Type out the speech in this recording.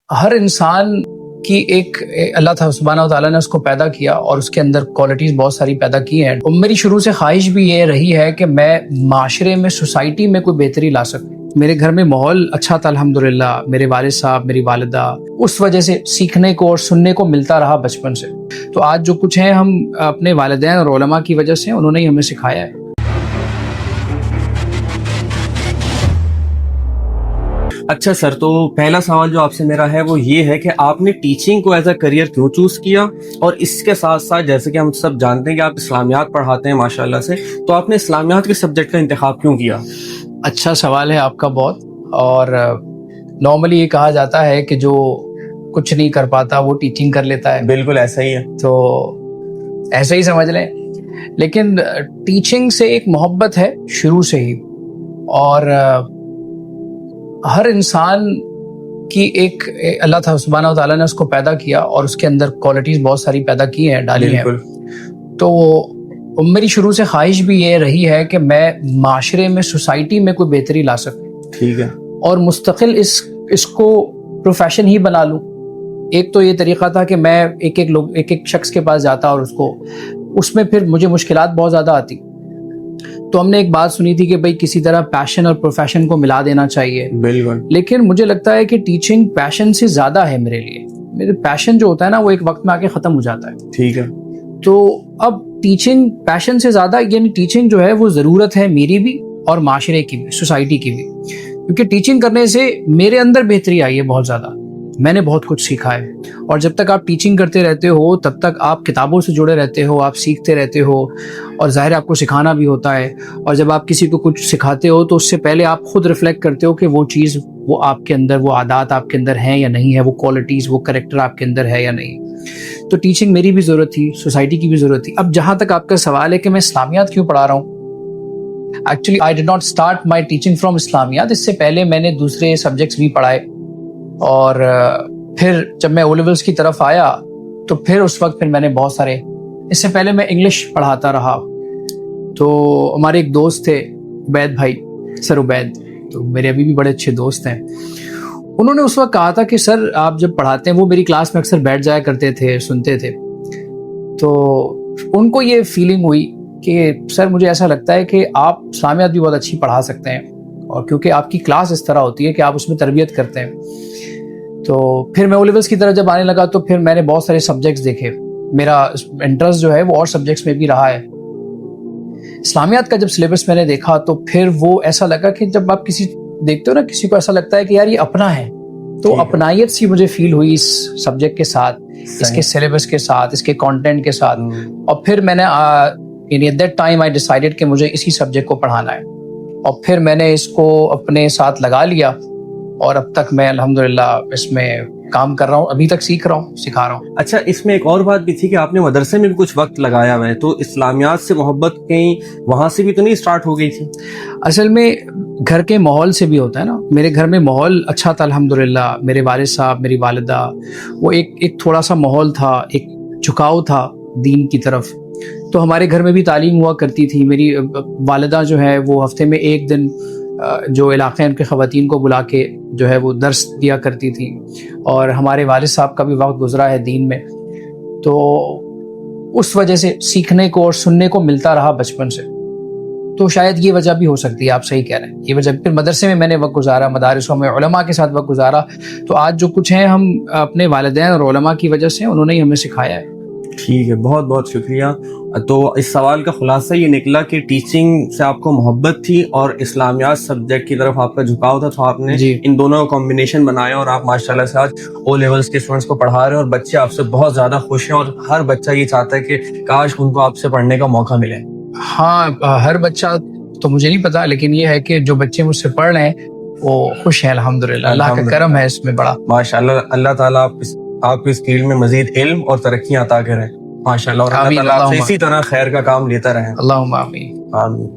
ہر انسان کی ایک اللہ سبحانہ و تعالیٰ نے اس کو پیدا کیا اور اس کے اندر کوالٹیز بہت ساری پیدا کی ہیں. اور میری شروع سے خواہش بھی یہ رہی ہے کہ میں معاشرے میں سوسائٹی میں کوئی بہتری لا سکوں. میرے گھر میں ماحول اچھا تھا الحمدللہ. میرے والد صاحب میری والدہ اس وجہ سے سیکھنے کو اور سننے کو ملتا رہا بچپن سے. تو آج جو کچھ ہیں ہم اپنے والدین اور علماء کی وجہ سے انہوں نے ہی ہمیں سکھایا ہے. اچھا سر، تو پہلا سوال جو آپ سے میرا ہے وہ یہ ہے کہ آپ نے ٹیچنگ کو ایز اے کریئر کیوں چوز کیا، اور اس کے ساتھ ساتھ جیسے کہ ہم سب جانتے ہیں کہ آپ اسلامیات پڑھاتے ہیں ماشاءاللہ سے، تو آپ نے اسلامیات کے سبجیکٹ کا انتخاب کیوں کیا؟ اچھا سوال ہے آپ کا بہت. اور نارملی یہ کہا جاتا ہے کہ جو کچھ نہیں کر پاتا وہ ٹیچنگ کر لیتا ہے. بالکل ایسا ہی ہے، تو ایسا ہی سمجھ لیں. لیکن ٹیچنگ سے ایک محبت ہے شروع سے ہی. اور ہر انسان کی ایک اللہ سبحانہ و تعالیٰ نے اس کو پیدا کیا اور اس کے اندر کوالٹیز بہت ساری پیدا کی ہیں، ڈالی ہیں. تو میری شروع سے خواہش بھی یہ رہی ہے کہ میں معاشرے میں سوسائٹی میں کوئی بہتری لا سکوں. ٹھیک ہے. اور مستقل اس کو پروفیشن ہی بنا لوں. ایک تو یہ طریقہ تھا کہ میں ایک شخص کے پاس جاتا اور اس میں پھر مجھے مشکلات بہت زیادہ آتی. تو ہم نے ایک بات سنی تھی کہ بھئی کسی طرح پیشن اور پروفیشن کو ملا دینا چاہیے. بالکل. لیکن مجھے لگتا ہے کہ ٹیچنگ پیشن سے زیادہ ہے میرے لیے. میرے پیشن جو ہوتا ہے نا وہ ایک وقت میں آ کے ختم ہو جاتا ہے. ٹھیک ہے. تو اب ٹیچنگ پیشن سے زیادہ، یعنی ٹیچنگ جو ہے وہ ضرورت ہے میری بھی اور معاشرے کی بھی، سوسائٹی کی بھی. کیونکہ ٹیچنگ کرنے سے میرے اندر بہتری آئی ہے بہت زیادہ. میں نے بہت کچھ سیکھا ہے. اور جب تک آپ ٹیچنگ کرتے رہتے ہو تب تک آپ کتابوں سے جڑے رہتے ہو، آپ سیکھتے رہتے ہو، اور ظاہر آپ کو سکھانا بھی ہوتا ہے. اور جب آپ کسی کو کچھ سکھاتے ہو تو اس سے پہلے آپ خود ریفلیکٹ کرتے ہو کہ وہ چیز وہ آپ کے اندر، وہ عادات آپ کے اندر ہیں یا نہیں ہے، وہ کوالٹیز وہ کریکٹر آپ کے اندر ہے یا نہیں. تو ٹیچنگ میری بھی ضرورت تھی، سوسائٹی کی بھی ضرورت تھی. اب جہاں تک آپ کا سوال ہے کہ میں اسلامیات کیوں پڑھا رہا ہوں، actually I did not start my teaching from Islamiyat. اس سے پہلے میں نے دوسرے سبجیکٹس بھی پڑھائے. اور پھر جب میں او لیولس کی طرف آیا تو پھر اس وقت پھر میں نے بہت سارے، اس سے پہلے میں انگلش پڑھاتا رہا. تو ہمارے ایک دوست تھے عبید بھائی، سر عبید، تو میرے ابھی بھی بڑے اچھے دوست ہیں. انہوں نے اس وقت کہا تھا کہ سر آپ جب پڑھاتے ہیں، وہ میری کلاس میں اکثر بیٹھ جایا کرتے تھے، سنتے تھے. تو ان کو یہ فیلنگ ہوئی کہ سر مجھے ایسا لگتا ہے کہ آپ اسلامیات بھی بہت اچھی پڑھا سکتے ہیں، اور کیونکہ آپ کی کلاس اس طرح ہوتی ہے کہ آپ اس میں تربیت کرتے ہیں. تو پھر میں او لیولس کی طرف جب آنے لگا تو پھر میں نے بہت سارے سبجیکٹس دیکھے. میرا انٹرسٹ جو ہے وہ اور سبجیکٹس میں بھی رہا ہے. اسلامیات کا جب سلیبس میں نے دیکھا تو پھر وہ ایسا لگا کہ جب آپ کسی دیکھتے ہو نا، کسی کو ایسا لگتا ہے کہ یار یہ اپنا ہے، تو اپنائیت سی مجھے فیل ہوئی اس سبجیکٹ کے ساتھ، اس کے سلیبس کے ساتھ، اس کے کانٹینٹ کے ساتھ. اور پھر میں نے at that time I decided کہ مجھے اسی سبجیکٹ کو پڑھانا ہے. اور پھر میں نے اس کو اپنے ساتھ لگا لیا، اور اب تک میں الحمدللہ اس میں کام کر رہا ہوں، ابھی تک سیکھ رہا ہوں، سکھا رہا ہوں. اچھا، اس میں ایک اور بات بھی تھی کہ آپ نے مدرسے میں بھی کچھ وقت لگایا ہوا ہے، تو اسلامیات سے محبت کہیں وہاں سے بھی تو نہیں اسٹارٹ ہو گئی تھی؟ اصل میں گھر کے ماحول سے بھی ہوتا ہے نا. میرے گھر میں ماحول اچھا تھا الحمدللہ. میرے والد صاحب میری والدہ، وہ ایک تھوڑا سا ماحول تھا، ایک جھکاؤ تھا دین کی طرف. تو ہمارے گھر میں بھی تعلیم ہوا کرتی تھی. میری والدہ جو ہے وہ ہفتے میں ایک دن جو علاقے ان کے خواتین کو بلا کے جو ہے وہ درس دیا کرتی تھی. اور ہمارے والد صاحب کا بھی وقت گزرا ہے دین میں، تو اس وجہ سے سیکھنے کو اور سننے کو ملتا رہا بچپن سے. تو شاید یہ وجہ بھی ہو سکتی ہے، آپ صحیح کہہ رہے ہیں، یہ وجہ. پھر مدرسے میں میں نے وقت گزارا، مدارسوں میں علماء کے ساتھ وقت گزارا. تو آج جو کچھ ہیں ہم اپنے والدین اور علماء کی وجہ سے، انہوں نے ہی ہمیں سکھایا ہے. ٹھیک ہے، بہت بہت شکریہ. تو اس سوال کا خلاصہ یہ نکلا کہ ٹیچنگ سے آپ کو محبت تھی اور اسلامیات سبجیکٹ کی طرف آپ کا جھکاؤ تھا، تو آپ نے ان دونوں کا کمبینیشن بنایا، اور آپ ماشاءاللہ سے آج او لیولس کے اسٹوڈنٹس کو پڑھا رہے ہیں، اور بچے آپ سے بہت زیادہ خوش ہیں، اور ہر بچہ یہ چاہتا ہے کہ کاش ان کو آپ سے پڑھنے کا موقع ملے. ہاں، ہر بچہ تو مجھے نہیں پتا، لیکن یہ ہے کہ جو بچے مجھ سے پڑھ رہے ہیں وہ خوش ہیں الحمدللہ. اللہ کا کرم ہے اس میں بڑا. ماشاءاللہ. اللہ تعالیٰ آپ کو اس فیلڈ میں مزید علم اور ترقیاں عطا کریں ماشاءاللہ، اور اللہ تعالیٰ آپ سے اسی طرح خیر کا کام لیتا رہے. اللہم آمین. آمین.